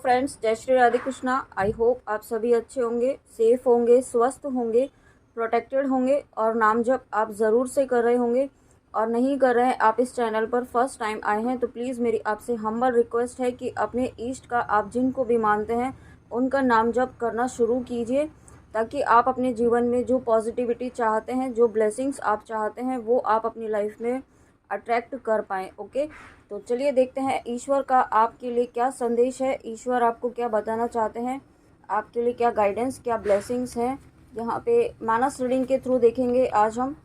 Friends, जय Shri Radhe Krishna. I hope आप सभी अच्छे होंगे, सेफ होंगे, स्वस्थ होंगे, प्रोटेक्टेड होंगे और नाम जप आप ज़रूर से कर रहे होंगे। और नहीं कर रहे हैं आप इस चैनल पर फर्स्ट टाइम आए हैं तो प्लीज़ मेरी आपसे हम्बल रिक्वेस्ट है कि अपने इष्ट का, आप जिनको भी मानते हैं उनका नाम जप करना शुरू कीजिए, ताकि आप अपने जीवन में जो पॉजिटिविटी चाहते हैं, जो ब्लेसिंग्स आप चाहते हैं, वो आप अपनी लाइफ में अट्रैक्ट कर पाएँ। ओके, तो चलिए देखते हैं ईश्वर का आपके लिए क्या संदेश है, ईश्वर आपको क्या बताना चाहते हैं, आपके लिए क्या गाइडेंस, क्या ब्लेसिंग्स हैं। यहाँ पे मानस रीडिंग के थ्रू देखेंगे आज हम।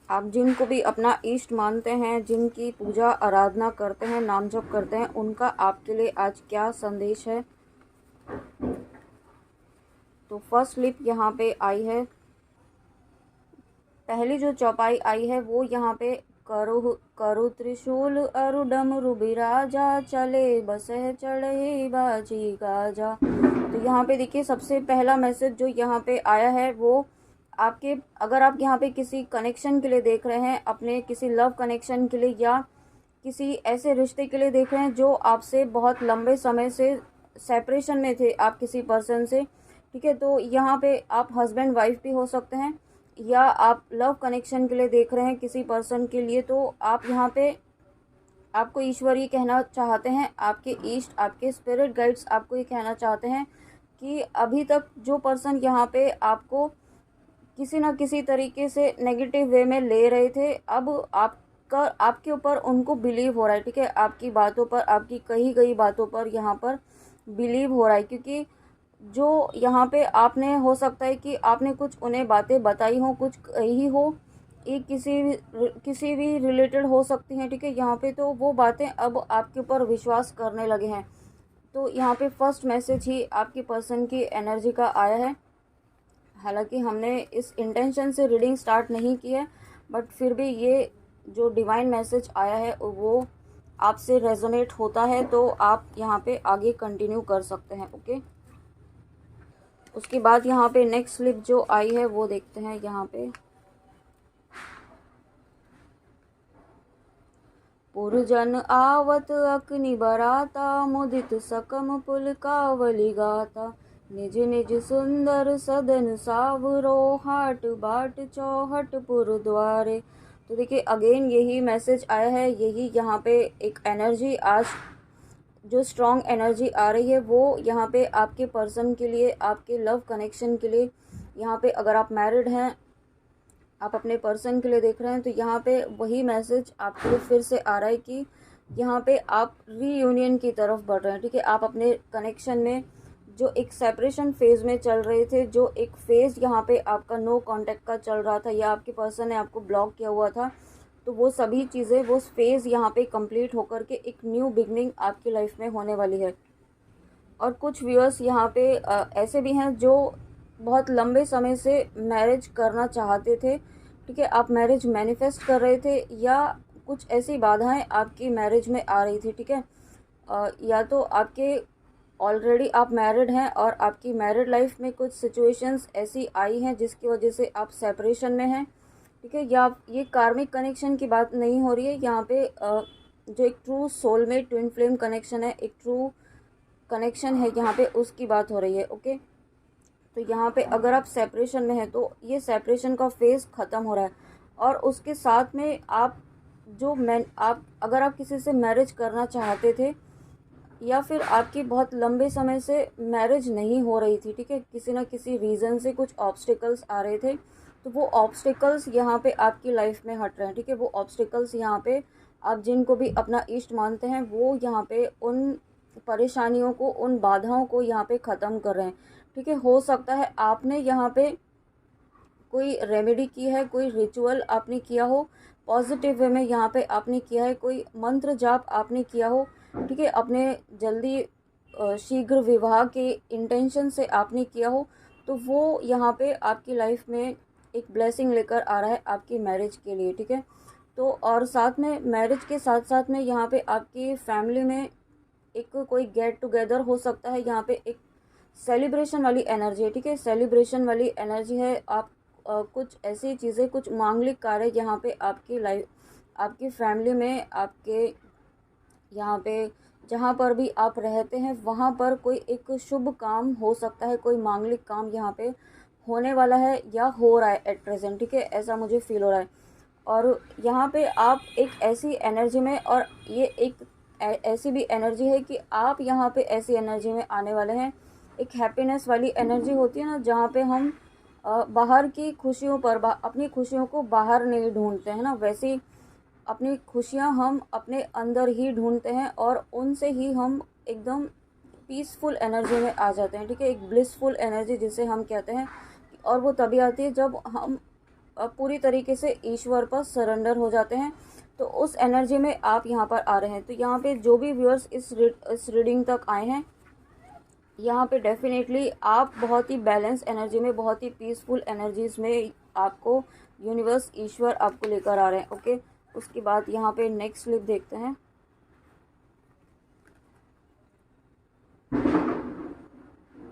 आप जिनको भी अपना इष्ट मानते हैं, जिनकी पूजा आराधना करते हैं, नाम जप करते हैं, उनका आपके लिए आज क्या संदेश है। तो फर्स्ट स्लिप यहाँ पे आई है, पहली जो चौपाई आई है वो यहाँ पे करु त्रिशूल अरुडम रुबिराजा, चले बसह चढ़े बाजी गाजा। तो यहाँ पे देखिए सबसे पहला मैसेज जो यहाँ पे आया है वो आपके, अगर आप यहाँ पे किसी कनेक्शन के लिए देख रहे हैं, अपने किसी लव कनेक्शन के लिए या किसी ऐसे रिश्ते के लिए देख रहे हैं जो आपसे बहुत लंबे समय से सेपरेशन में थे, आप किसी पर्सन से, ठीक है। तो यहाँ पे आप हस्बैंड वाइफ भी हो सकते हैं, या आप लव कनेक्शन के लिए देख रहे हैं किसी पर्सन के लिए, तो आप यहाँ पे आपको ईश्वर ये कहना चाहते हैं, आपके ईस्ट, आपके स्पिरिट गाइड्स आपको ये कहना चाहते हैं कि अभी तक जो पर्सन यहाँ पे आपको किसी न किसी तरीके से नेगेटिव वे में ले रहे थे, अब आपके ऊपर उनको बिलीव हो रहा है, ठीक है। आपकी बातों पर, आपकी कही गई बातों पर यहाँ पर बिलीव हो रहा है, क्योंकि जो यहाँ पे आपने, हो सकता है कि आपने कुछ उन्हें बातें बताई हो, कुछ कही हो, ये किसी भी रिलेटेड हो सकती हैं, ठीक है। यहाँ पे तो वो बातें अब आपके ऊपर विश्वास करने लगे हैं। तो यहाँ पे फर्स्ट मैसेज ही आपकी पर्सन की एनर्जी का आया है। हालांकि हमने इस इंटेंशन से रीडिंग स्टार्ट नहीं की है, बट फिर भी ये जो डिवाइन मैसेज आया है वो आपसे रेजोनेट होता है, तो आप यहाँ पे आगे कंटिन्यू कर सकते हैं। ओके, उसके बाद यहाँ पे नेक्स्ट स्लिप जो आई है वो देखते हैं। यहाँ पे पुरजन आवत अग्नि बराता, मुदित सकम पुल कावली गाता, निज निज सुंदर सदन सावरो, हाट बाट चौहट पुर द्वारे। तो देखिए अगेन यही मैसेज आया है, यही यहाँ पे एक एनर्जी, आज जो स्ट्रॉन्ग एनर्जी आ रही है वो यहाँ पे आपके पर्सन के लिए, आपके लव कनेक्शन के लिए। यहाँ पे अगर आप मैरिड हैं, आप अपने पर्सन के लिए देख रहे हैं, तो यहाँ पे वही मैसेज आपके लिए फिर से आ रहा है कि यहाँ पे आप रीयूनियन की तरफ बढ़ रहे हैं, ठीक है। आप अपने कनेक्शन में जो एक सेपरेशन फेज़ में चल रहे थे, जो एक फेज़ यहाँ पे आपका नो कांटेक्ट का चल रहा था, या आपके पर्सन ने आपको ब्लॉक किया हुआ था, तो वो सभी चीज़ें, वो फेज़ यहाँ पे कंप्लीट होकर के एक न्यू बिगनिंग आपकी लाइफ में होने वाली है। और कुछ व्यूअर्स यहाँ पे ऐसे भी हैं जो बहुत लंबे समय से मैरिज करना चाहते थे, ठीक है। आप मैरिज मैनिफेस्ट कर रहे थे, या कुछ ऐसी बाधाएं आपकी मैरिज में आ रही थी, ठीक है। या तो आपके ऑलरेडी आप मैरिड हैं और आपकी मैरिड लाइफ में कुछ सिचुएशंस ऐसी आई हैं जिसकी वजह से आप सेपरेशन में हैं, ठीक है। या ये कार्मिक कनेक्शन की बात नहीं हो रही है यहाँ पे, जो एक true soulmate twin flame connection है, एक ट्रू कनेक्शन है यहाँ पे, उसकी बात हो रही है। ओके, तो यहाँ पे अगर आप सेपरेशन में हैं तो ये सेपरेशन का फेज़ ख़त्म हो रहा है, और उसके साथ में आप अगर आप किसी से मैरिज करना चाहते थे, या फिर आपकी बहुत लंबे समय से मैरिज नहीं हो रही थी, ठीक है, किसी ना किसी रीज़न से कुछ ऑब्स्टिकल्स आ रहे थे, तो वो ऑब्स्टिकल्स यहाँ पे आपकी लाइफ में हट रहे हैं, ठीक है। वो ऑब्स्टिकल्स यहाँ पे आप जिनको भी अपना इष्ट मानते हैं वो यहाँ पे उन परेशानियों को, उन बाधाओं को यहाँ पे ख़त्म कर रहे हैं, ठीक है। हो सकता है आपने यहाँ पे कोई रेमेडी की है, कोई रिचुअल आपने किया हो, पॉजिटिव वे में यहाँ पे आपने किया है, कोई मंत्र जाप आपने किया हो, ठीक है, अपने जल्दी शीघ्र विवाह के इंटेंशन से आपने किया हो, तो वो यहाँ पे आपकी लाइफ में एक ब्लेसिंग लेकर आ रहा है आपकी मैरिज के लिए, ठीक है। तो और साथ में मैरिज के साथ साथ में यहाँ पे आपकी फैमिली में एक कोई गेट टुगेदर हो सकता है, यहाँ पे एक सेलिब्रेशन वाली एनर्जी है, ठीक है। सेलिब्रेशन वाली एनर्जी है, आप कुछ ऐसी चीज़ें, कुछ मांगलिक कार्य यहाँ पे आपकी लाइफ, आपकी फैमिली में, आपके यहाँ पे जहाँ पर भी आप रहते हैं वहाँ पर कोई एक शुभ काम हो सकता है, कोई मांगलिक काम यहाँ पे होने वाला है या हो रहा है एट प्रेजेंट, ठीक है, ऐसा मुझे फील हो रहा है। और यहाँ पे आप एक ऐसी एनर्जी में, और ये एक ऐसी भी एनर्जी है कि आप यहाँ पे ऐसी एनर्जी में आने वाले हैं, एक हैप्पीनेस वाली एनर्जी होती है ना, जहाँ पे हम बाहर की खुशियों पर अपनी खुशियों को बाहर नहीं ढूंढते हैं ना, वैसे ही अपनी खुशियाँ हम अपने अंदर ही ढूंढते हैं और उनसे ही हम एकदम पीसफुल एनर्जी में आ जाते हैं, ठीक है, एक ब्लिसफुल एनर्जी जिसे हम कहते हैं। और वो तभी आती है जब हम पूरी तरीके से ईश्वर पर सरेंडर हो जाते हैं। तो उस एनर्जी में आप यहाँ पर आ रहे हैं। तो यहाँ पे जो भी व्यूअर्स इस रीडिंग तक आए हैं, यहाँ पे डेफिनेटली आप बहुत ही बैलेंस एनर्जी में, बहुत ही पीसफुल एनर्जीज में आपको यूनिवर्स, ईश्वर आपको लेकर आ रहे हैं। ओके, उसके बाद यहाँ पे नेक्स्ट स्लिप देखते हैं।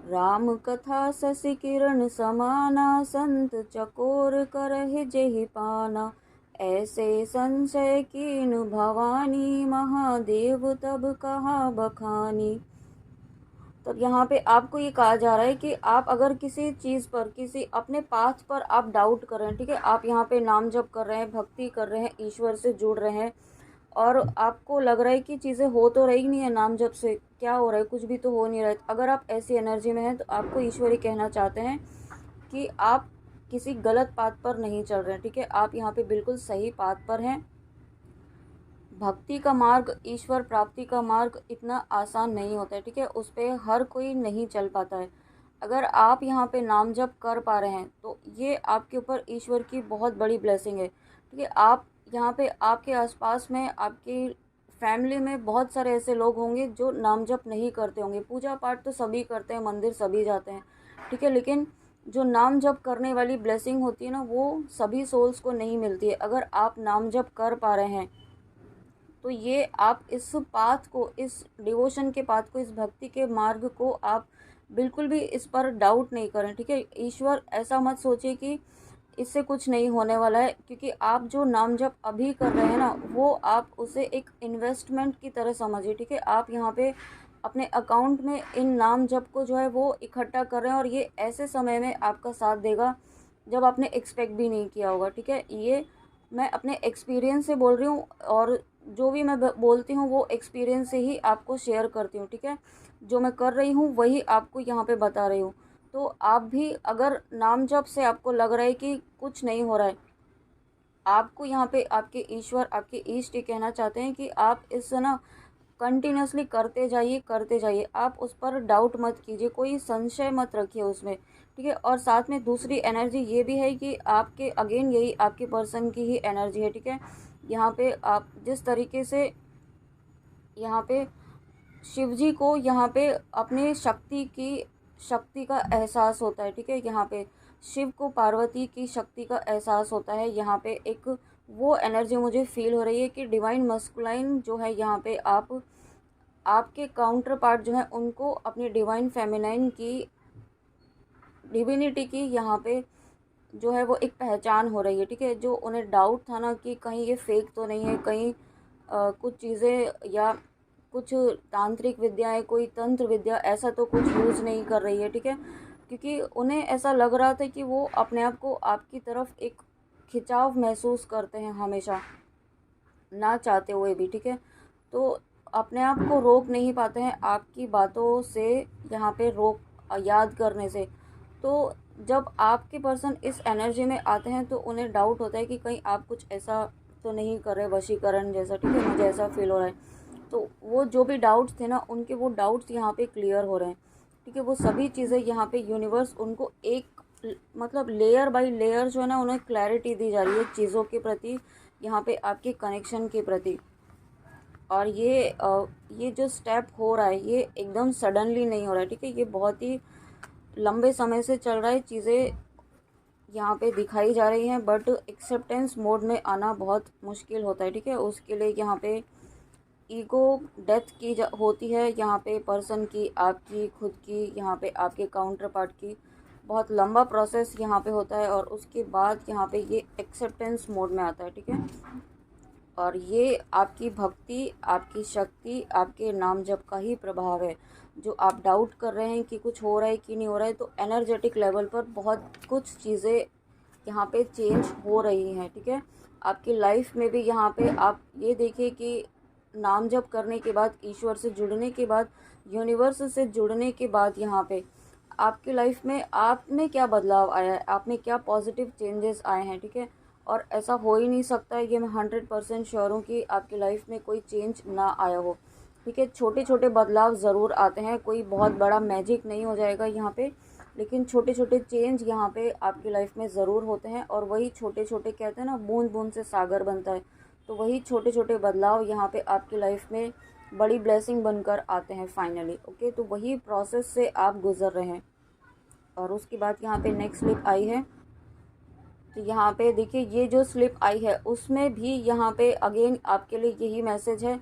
राम कथा शशि किरण समाना, संत चकोर करहि जेहि पाना, ऐसे संशय कीन भवानी, महादेव तब कहा बखानी। तो यहाँ पे आपको ये कहा जा रहा है कि आप अगर किसी चीज़ पर, किसी अपने पाथ पर आप डाउट कर रहे हैं, ठीक है, आप यहाँ पे नाम जप कर रहे हैं, भक्ति कर रहे हैं, ईश्वर से जुड़ रहे हैं, और आपको लग रहा है कि चीज़ें हो तो रही नहीं है नाम जप से, क्या हो रहा है, कुछ भी तो हो नहीं रहा है। अगर आप ऐसी एनर्जी में हैं तो आपको ईश्वर ही कहना चाहते हैं कि आप किसी गलत पाथ पर नहीं चल रहे हैं, ठीक है, आप यहाँ पे बिल्कुल सही पाथ पर हैं। भक्ति का मार्ग, ईश्वर प्राप्ति का मार्ग इतना आसान नहीं होता है, ठीक है, उस पर हर कोई नहीं चल पाता है। अगर आप यहाँ पे नाम जप कर पा रहे हैं तो ये आपके ऊपर ईश्वर की बहुत बड़ी ब्लेसिंग है, ठीक है। आप यहाँ पे, आपके आसपास में, आपकी फैमिली में बहुत सारे ऐसे लोग होंगे जो नाम जप नहीं करते होंगे। पूजा पाठ तो सभी करते हैं, मंदिर सभी जाते हैं, ठीक है, लेकिन जो नाम जप करने वाली ब्लेसिंग होती है ना, वो सभी सोल्स को नहीं मिलती है। अगर आप नाम जप कर पा रहे हैं तो ये आप इस पाथ को, इस डिवोशन के पाथ को, इस भक्ति के मार्ग को आप बिल्कुल भी इस पर डाउट नहीं करें, ठीक है। ईश्वर ऐसा मत सोचिए कि इससे कुछ नहीं होने वाला है, क्योंकि आप जो नाम जप अभी कर रहे हैं ना, वो आप उसे एक इन्वेस्टमेंट की तरह समझिए, ठीक है। आप यहाँ पे अपने अकाउंट में इन नाम जप को जो है वो इकट्ठा कर रहे हैं, और ये ऐसे समय में आपका साथ देगा जब आपने एक्सपेक्ट भी नहीं किया होगा, ठीक है। ये मैं अपने एक्सपीरियंस से बोल रही हूँ, और जो भी मैं बोलती हूँ वो एक्सपीरियंस से ही आपको शेयर करती हूँ, ठीक है। जो मैं कर रही हूँ वही आपको यहाँ पे बता रही हूँ। तो आप भी अगर नाम जप से आपको लग रहा है कि कुछ नहीं हो रहा है, आपको यहाँ पे आपके ईश्वर, आपके ईष्ट ये कहना चाहते हैं कि आप इस ना कंटिन्यूसली करते जाइए, करते जाइए। आप उस पर डाउट मत कीजिए, कोई संशय मत रखिए उसमें, ठीक है। और साथ में दूसरी एनर्जी ये भी है कि आपके अगेन यही आपके पर्सन की ही एनर्जी है, ठीक है। यहाँ पे आप जिस तरीके से यहाँ पे शिव जी को यहाँ पे अपने शक्ति का एहसास होता है, ठीक है। यहाँ पे शिव को पार्वती की शक्ति का एहसास होता है। यहाँ पे एक वो एनर्जी मुझे फील हो रही है कि डिवाइन मस्कुलाइन जो है, यहाँ पे आप, आपके काउंटर पार्ट जो है उनको अपनी डिवाइन फेमिनाइन की, डिविनिटी की यहाँ पे जो है वो एक पहचान हो रही है, ठीक है। जो उन्हें डाउट था ना कि कहीं ये फेक तो नहीं है, कहीं कुछ चीज़ें या कुछ तांत्रिक विद्याएं, कोई तंत्र विद्या ऐसा तो कुछ यूज़ नहीं कर रही है, ठीक है। क्योंकि उन्हें ऐसा लग रहा था कि वो अपने आप को आपकी तरफ एक खिंचाव महसूस करते हैं हमेशा, ना चाहते हुए भी, ठीक है। तो अपने आप को रोक नहीं पाते हैं आपकी बातों से, यहाँ पे रोक, याद करने से। तो जब आपके पर्सन इस एनर्जी में आते हैं तो उन्हें डाउट होता है कि कहीं आप कुछ ऐसा तो नहीं कर रहे, वशीकरण जैसा, ठीक है, मुझे ऐसा फील हो रहा है। तो वो जो भी डाउट्स थे ना, उनके वो डाउट्स यहाँ पे क्लियर हो रहे हैं, ठीक है। वो सभी चीज़ें यहाँ पे यूनिवर्स उनको एक, मतलब लेयर बाय लेयर जो है ना, उन्हें क्लैरिटी दी जा रही है चीज़ों के प्रति, यहाँ पे आपके कनेक्शन के प्रति। और ये जो स्टेप हो रहा है ये एकदम सडनली नहीं हो रहा है, ठीक है। ये बहुत ही लंबे समय से चल रहा है, चीज़ें यहाँ पे दिखाई जा रही हैं, बट एक्सेप्टेंस मोड में आना बहुत मुश्किल होता है, ठीक है। उसके लिए यहाँ पे ईगो डेथ की होती है, यहाँ पे पर्सन की, आपकी खुद की, यहाँ पे आपके काउंटर पार्ट की, बहुत लंबा प्रोसेस यहाँ पे होता है। और उसके बाद यहाँ पे ये एक्सेप्टेंस मोड में आता है, ठीक है। और ये आपकी भक्ति, आपकी शक्ति, आपके नाम जप का ही प्रभाव है। जो आप डाउट कर रहे हैं कि कुछ हो रहा है कि नहीं हो रहा है, तो एनर्जेटिक लेवल पर बहुत कुछ चीज़ें यहाँ पे चेंज हो रही हैं, ठीक है। आपकी लाइफ में भी यहाँ पे आप ये देखिए कि नाम जप करने के बाद, ईश्वर से जुड़ने के बाद, यूनिवर्स से जुड़ने के बाद यहाँ पे आपकी लाइफ में आप में क्या बदलाव आया है, आप में क्या पॉजिटिव चेंजेस आए हैं, ठीक है। और ऐसा हो ही नहीं सकता है, ये मैं 100% श्योर हूँ कि आपकी लाइफ में कोई चेंज ना आया हो, ठीक है। छोटे छोटे बदलाव ज़रूर आते हैं, कोई बहुत बड़ा मैजिक नहीं हो जाएगा यहाँ पे, लेकिन छोटे छोटे चेंज यहाँ पे आपकी लाइफ में ज़रूर होते हैं। और वही छोटे छोटे, कहते हैं ना, बूंद बूंद से सागर बनता है, तो वही छोटे छोटे बदलाव यहाँ पे आपकी लाइफ में बड़ी ब्लेसिंग बनकर आते हैं फाइनली। ओके, तो वही प्रोसेस से आप गुजर रहे हैं। और उसके बाद यहाँ पे नेक्स्ट स्लिप आई है, तो यहाँ पे देखिए ये जो स्लिप आई है उसमें भी यहाँ पे अगेन आपके लिए यही मैसेज है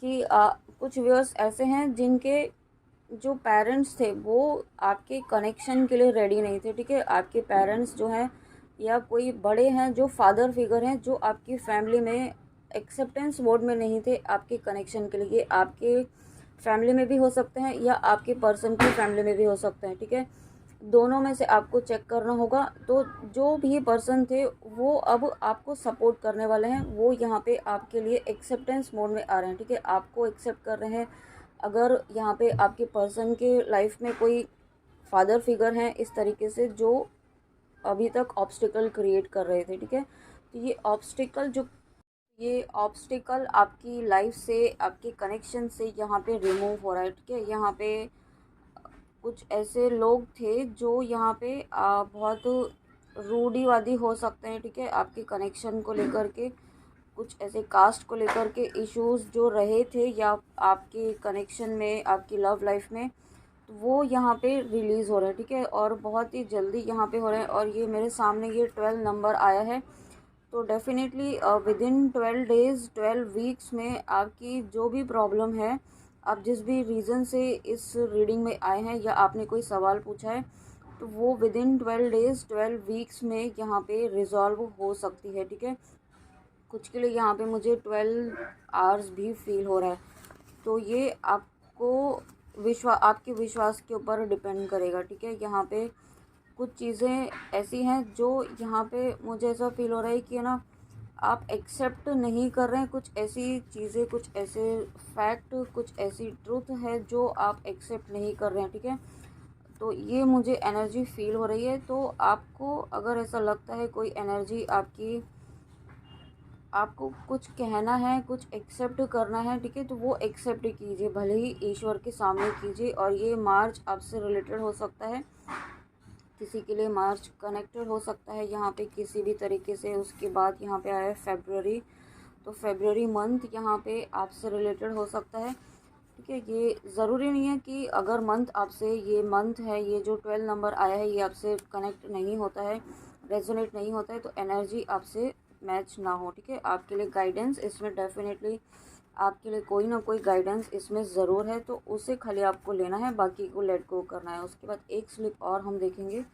कि कुछ व्यूअर्स ऐसे हैं जिनके जो पेरेंट्स थे वो आपके कनेक्शन के लिए रेडी नहीं थे, ठीक है। आपके पेरेंट्स जो हैं या कोई बड़े हैं जो फादर फिगर हैं, जो आपकी फैमिली में एक्सेप्टेंस मोड में नहीं थे आपके कनेक्शन के लिए। आपके फैमिली में भी हो सकते हैं या आपके पर्सन की फैमिली में भी हो सकते हैं, ठीक है। दोनों में से आपको चेक करना होगा। तो जो भी पर्सन थे वो अब आपको सपोर्ट करने वाले हैं, वो यहाँ पे आपके लिए एक्सेप्टेंस मोड में आ रहे हैं, ठीक है। आपको एक्सेप्ट कर रहे हैं। अगर यहाँ पे आपके पर्सन के लाइफ में कोई फादर फिगर हैं इस तरीके से जो अभी तक ऑब्स्टिकल क्रिएट कर रहे थे, ठीक है, तो ये ऑब्स्टिकल आपकी लाइफ से, आपके कनेक्शन से यहाँ पे रिमूव हो रहा है, ठीक है। यहाँ पे कुछ ऐसे लोग थे जो यहाँ पे बहुत रूढ़िवादी हो सकते हैं, ठीक है, आपके कनेक्शन को लेकर के। कुछ ऐसे कास्ट को लेकर के इश्यूज जो रहे थे या आपके कनेक्शन में, आपकी लव लाइफ में, तो वो यहाँ पे रिलीज़ हो रहे हैं, ठीक है। और बहुत ही जल्दी यहाँ पे हो रहे हैं। और ये मेरे सामने ये 12 नंबर आया है, तो definitely with in 12 days, 12 weeks में आपकी जो भी प्रॉब्लम है, आप जिस भी रीज़न से इस रीडिंग में आए हैं या आपने कोई सवाल पूछा है, तो वो विद इन 12 डेज़, 12 वीक्स में यहाँ पे रिज़ॉल्व हो सकती है, ठीक है। कुछ के लिए यहाँ पे मुझे 12 आवर्स भी फील हो रहा है। तो ये आपको आपके विश्वास के ऊपर डिपेंड करेगा, ठीक है। यहाँ पे कुछ चीज़ें ऐसी हैं जो यहाँ पे मुझे ऐसा फील हो रहा है कि है ना, आप एक्सेप्ट नहीं कर रहे हैं। कुछ ऐसी चीज़ें, कुछ ऐसे फैक्ट, कुछ ऐसी ट्रूथ है जो आप एक्सेप्ट नहीं कर रहे हैं, ठीक है। तो ये मुझे एनर्जी फील हो रही है। तो आपको अगर ऐसा लगता है कोई एनर्जी आपकी, आपको कुछ कहना है, कुछ एक्सेप्ट करना है, ठीक है, तो वो एक्सेप्ट कीजिए, भले ही ईश्वर के सामने कीजिए। और ये मार्च आपसे रिलेटेड हो सकता है, किसी के लिए मार्च कनेक्टेड हो सकता है यहाँ पे किसी भी तरीके से। उसके बाद यहाँ पे आया है फेब्रुअरी, तो फेब्रुअरी मंथ यहाँ पे आपसे रिलेटेड हो सकता है, ठीक है। ये ज़रूरी नहीं है कि अगर मंथ आपसे, ये मंथ है, ये जो 12 नंबर आया है, ये आपसे कनेक्ट नहीं होता है, रेजोनेट नहीं होता है, तो एनर्जी आपसे मैच ना हो, ठीक है। आपके लिए गाइडेंस इसमें डेफिनेटली, आपके लिए कोई ना कोई गाइडेंस इसमें ज़रूर है, तो उसे खाली आपको लेना है, बाकी को लेट गो करना है। उसके बाद एक स्लिप और हम देखेंगे,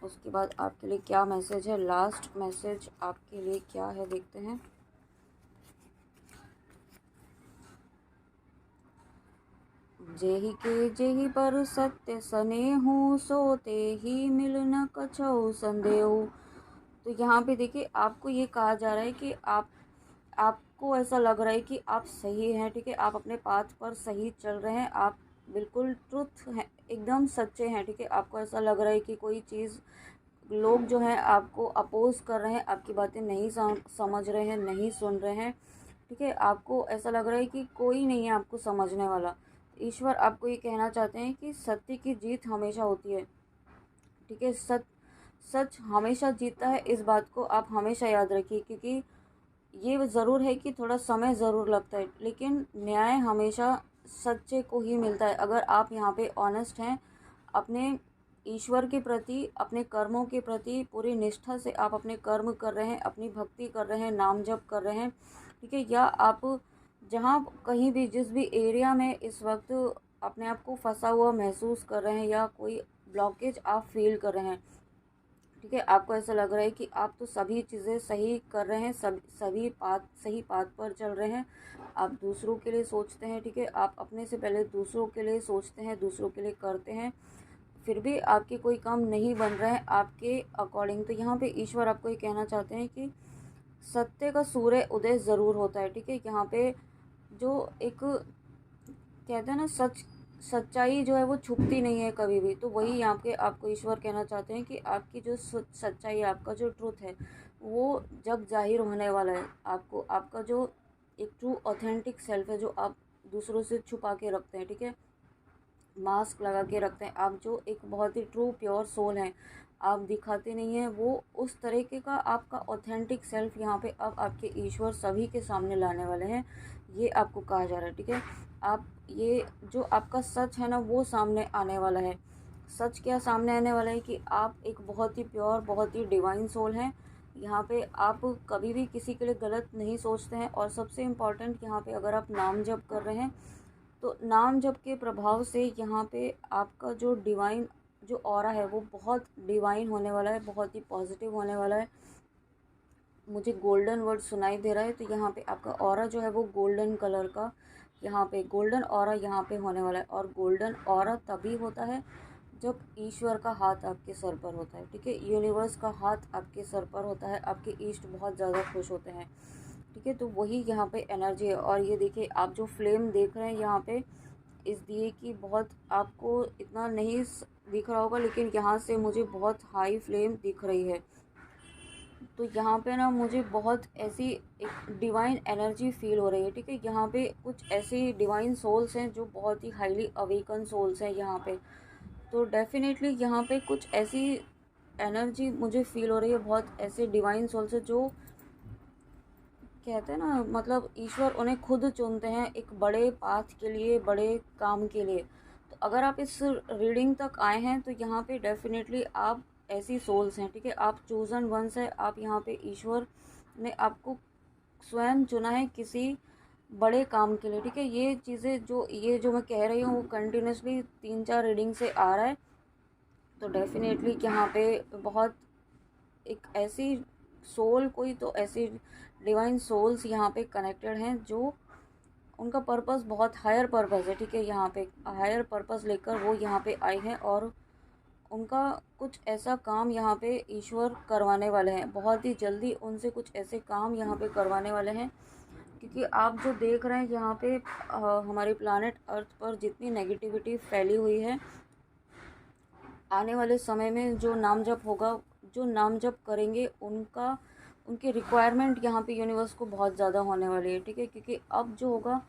उसके बाद आपके लिए क्या मैसेज है, लास्ट मैसेज आपके लिए क्या है, देखते हैं। जेहि के जेहि पर सत्य सनेहु, सोते ही मिल न कछौ संदेहु। तो यहाँ पे देखिए आपको ये कहा जा रहा है कि आपको ऐसा लग रहा है कि आप सही हैं, ठीक है, आप अपने पाथ पर सही चल रहे हैं, आप बिल्कुल ट्रुथ हैं, एकदम सच्चे हैं, ठीक है। आपको ऐसा लग रहा है कि कोई चीज़, लोग जो हैं आपको अपोज कर रहे हैं, आपकी बातें नहीं समझ रहे हैं, नहीं सुन रहे हैं, ठीक है। आपको ऐसा लग रहा है कि कोई नहीं है आपको समझने वाला। ईश्वर आपको ये कहना चाहते हैं कि सत्य की जीत हमेशा होती है, ठीक है। सच हमेशा जीतता है, इस बात को आप हमेशा याद रखिए। क्योंकि ये ज़रूर है कि थोड़ा समय ज़रूर लगता है, लेकिन न्याय हमेशा सच्चे को ही मिलता है। अगर आप यहाँ पे ऑनेस्ट हैं, अपने ईश्वर के प्रति, अपने कर्मों के प्रति पूरी निष्ठा से आप अपने कर्म कर रहे हैं, अपनी भक्ति कर रहे हैं, नाम जप कर रहे हैं, ठीक है, या आप जहाँ कहीं भी, जिस भी एरिया में इस वक्त अपने आप को फंसा हुआ महसूस कर रहे हैं या कोई ब्लॉकेज आप फील कर रहे हैं, ठीक है। आपको ऐसा लग रहा है कि आप तो सभी चीज़ें सही कर रहे हैं, सभी सही पाथ पर चल रहे हैं। आप दूसरों के लिए सोचते हैं, ठीक है। आप अपने से पहले दूसरों के लिए सोचते हैं, दूसरों के लिए करते हैं, फिर भी आपके कोई काम नहीं बन रहा है आपके अकॉर्डिंग। तो यहाँ पे ईश्वर आपको ये कहना चाहते हैं कि सत्य का सूर्य उदय ज़रूर होता है, ठीक है। यहाँ पे जो एक कहते हैं ना, सच्चाई जो है वो छुपती नहीं है कभी भी। तो वही यहाँ पे आपको ईश्वर कहना चाहते हैं कि आपकी जो सच्चाई है, आपका जो ट्रूथ है, वो जग जाहिर होने वाला है। आपको आपका जो एक ट्रू ऑथेंटिक सेल्फ है, जो आप दूसरों से छुपा के रखते हैं, ठीक है, मास्क लगा के रखते हैं, आप जो एक बहुत ही ट्रू प्योर सोल हैं, आप दिखाते नहीं हैं, वो उस तरीके का आपका ऑथेंटिक सेल्फ यहाँ पे अब आपके ईश्वर सभी के सामने लाने वाले हैं। ये आपको कहा जा रहा है, ठीक है। आप ये जो आपका सच है ना, वो सामने आने वाला है। सच क्या सामने आने वाला है कि आप एक बहुत ही प्योर, बहुत ही डिवाइन सोल हैं। यहाँ पे आप कभी भी किसी के लिए गलत नहीं सोचते हैं। और सबसे इम्पॉर्टेंट, यहाँ पे अगर आप नाम जप कर रहे हैं, तो नाम जप के प्रभाव से यहाँ पे आपका जो डिवाइन जो ऑरा है, वो बहुत डिवाइन होने वाला है, बहुत ही पॉजिटिव होने वाला है। मुझे गोल्डन वर्ड सुनाई दे रहा है, तो यहाँ पे आपका ऑरा जो है वो गोल्डन कलर का, यहाँ पे गोल्डन ऑरा यहाँ पे होने वाला है। और गोल्डन ऑरा तभी होता है जब ईश्वर का हाथ आपके सर पर होता है, ठीक है। यूनिवर्स का हाथ आपके सर पर होता है, आपके ईष्ट बहुत ज़्यादा खुश होते हैं, ठीक है। तो वही यहाँ पे एनर्जी है। और ये देखिए, आप जो फ्लेम देख रहे हैं यहाँ पे इस दिए की, बहुत आपको इतना नहीं दिख रहा होगा, लेकिन यहाँ से मुझे बहुत हाई फ्लेम दिख रही है। तो यहाँ पे ना मुझे बहुत ऐसी एक डिवाइन एनर्जी फील हो रही है, ठीक है। यहाँ पे कुछ ऐसी डिवाइन सोल्स हैं जो बहुत ही हाईली अवेकन सोल्स हैं यहाँ पे। तो डेफिनेटली यहाँ पे कुछ ऐसी एनर्जी मुझे फील हो रही है, बहुत ऐसे डिवाइन सोल्स हैं जो कहते हैं ना, मतलब ईश्वर उन्हें खुद चुनते हैं एक बड़े पाथ के लिए, बड़े काम के लिए। तो अगर आप इस रीडिंग तक आए हैं, तो यहाँ पे डेफिनेटली आप ऐसी सोल्स हैं, ठीक है। आप चूजन वंस है, आप यहाँ पे ईश्वर ने आपको स्वयं चुना है किसी बड़े काम के लिए, ठीक है। ये जो मैं कह रही हूँ वो कंटिन्यूसली 3-4 रीडिंग से आ रहा है। तो डेफिनेटली यहाँ पे बहुत एक ऐसी सोल, कोई तो ऐसी डिवाइन सोल्स यहाँ पे कनेक्टेड हैं जो उनका पर्पस बहुत हायर पर्पस है, ठीक है। यहाँ पे हायर पर्पस लेकर वो यहाँ पे आए हैं, और उनका कुछ ऐसा काम यहाँ पे ईश्वर करवाने वाले हैं। बहुत ही जल्दी उनसे कुछ ऐसे काम यहाँ पे करवाने वाले हैं, क्योंकि आप जो देख रहे हैं यहाँ पे हमारे प्लानेट अर्थ पर जितनी नेगेटिविटी फैली हुई है, आने वाले समय में जो नाम जप होगा, जो नाम जप करेंगे, उनकी रिक्वायरमेंट यहाँ पे यूनिवर्स को बहुत ज़्यादा होने वाली है, ठीक है। क्योंकि अब जो होगा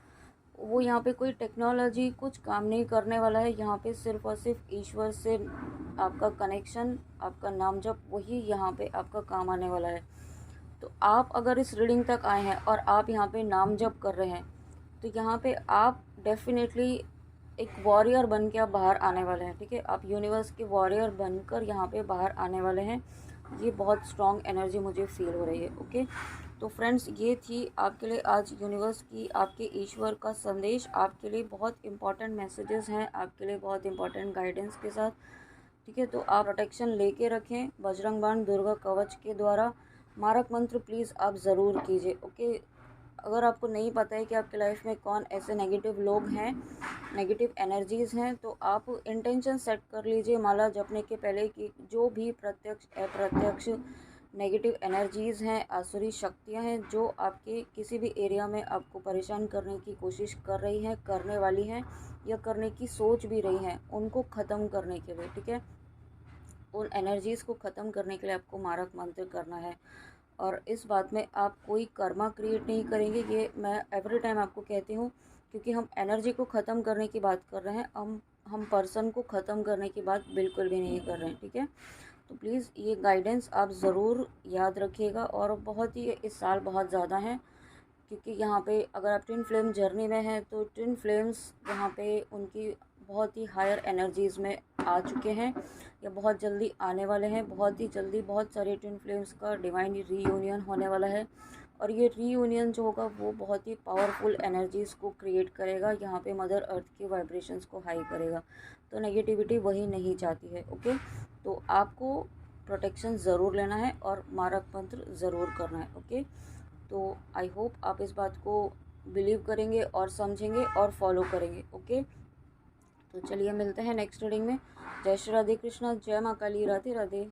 वो यहाँ पे कोई टेक्नोलॉजी कुछ काम नहीं करने वाला है। यहाँ पे सिर्फ और सिर्फ ईश्वर से आपका कनेक्शन, आपका नाम जप, वही यहाँ पे आपका काम आने वाला है। तो आप अगर इस रीडिंग तक आए हैं और आप यहाँ पे नाम जप कर रहे हैं, तो यहाँ पे आप डेफिनेटली एक वॉरियर बन के आप बाहर आने वाले हैं, ठीक है। आप यूनिवर्स के वॉरियर बनकर यहाँ पे बाहर आने वाले हैं। ये बहुत स्ट्रॉन्ग एनर्जी मुझे फील हो रही है, ओके। तो फ्रेंड्स, ये थी आपके लिए आज यूनिवर्स की, आपके ईश्वर का संदेश। आपके लिए बहुत इंपॉर्टेंट मैसेजेस हैं, आपके लिए बहुत इंपॉर्टेंट गाइडेंस के साथ, ठीक है। तो आप प्रोटेक्शन लेके रखें बजरंग बाण, दुर्गा कवच के द्वारा। मारक मंत्र प्लीज़ आप ज़रूर कीजिए, ओके। अगर आपको नहीं पता है कि आपकी लाइफ में कौन ऐसे नेगेटिव लोग हैं, नेगेटिव एनर्जीज़ हैं, तो आप इंटेंशन सेट कर लीजिए माला जपने के पहले कि जो भी प्रत्यक्ष अप्रत्यक्ष नेगेटिव एनर्जीज़ हैं, आसुरी शक्तियां हैं, जो आपके किसी भी एरिया में आपको परेशान करने की कोशिश कर रही हैं, करने वाली हैं, या करने की सोच भी रही हैं, उनको ख़त्म करने के लिए, ठीक है। उन एनर्जीज़ को ख़त्म करने के लिए आपको मारक मंत्र करना है। और इस बात में आप कोई कर्मा क्रिएट नहीं करेंगे, ये मैं एवरी टाइम आपको कहती हूँ, क्योंकि हम एनर्जी को ख़त्म करने की बात कर रहे हैं, हम पर्सन को ख़त्म करने की बात बिल्कुल भी नहीं कर रहे हैं, ठीक है। तो प्लीज़ ये गाइडेंस आप ज़रूर याद रखिएगा। और बहुत ही इस साल बहुत ज़्यादा हैं, क्योंकि यहाँ पे अगर आप ट्विन फ्लेम जर्नी में हैं, तो ट्विन फ्लेम्स यहाँ पे उनकी बहुत ही हायर एनर्जीज़ में आ चुके हैं, या बहुत जल्दी आने वाले हैं। बहुत ही जल्दी बहुत सारे ट्विन फ्लेम्स का डिवाइन रीयूनियन होने वाला है, और ये रीयूनियन जो होगा वो बहुत ही पावरफुल एनर्जीज़ को क्रिएट करेगा, यहाँ पे मदर अर्थ के वाइब्रेशंस को हाई करेगा। तो नेगेटिविटी वही नहीं चाहती है, ओके। तो आपको प्रोटेक्शन ज़रूर लेना है और मारक मंत्र ज़रूर करना है। ओके, तो आई होप आप इस बात को बिलीव करेंगे और समझेंगे और फॉलो करेंगे। ओके, तो चलिए मिलते हैं नेक्स्ट रीडिंग में। जय श्री राधे कृष्णा, जय माँ काली, राधे राधे।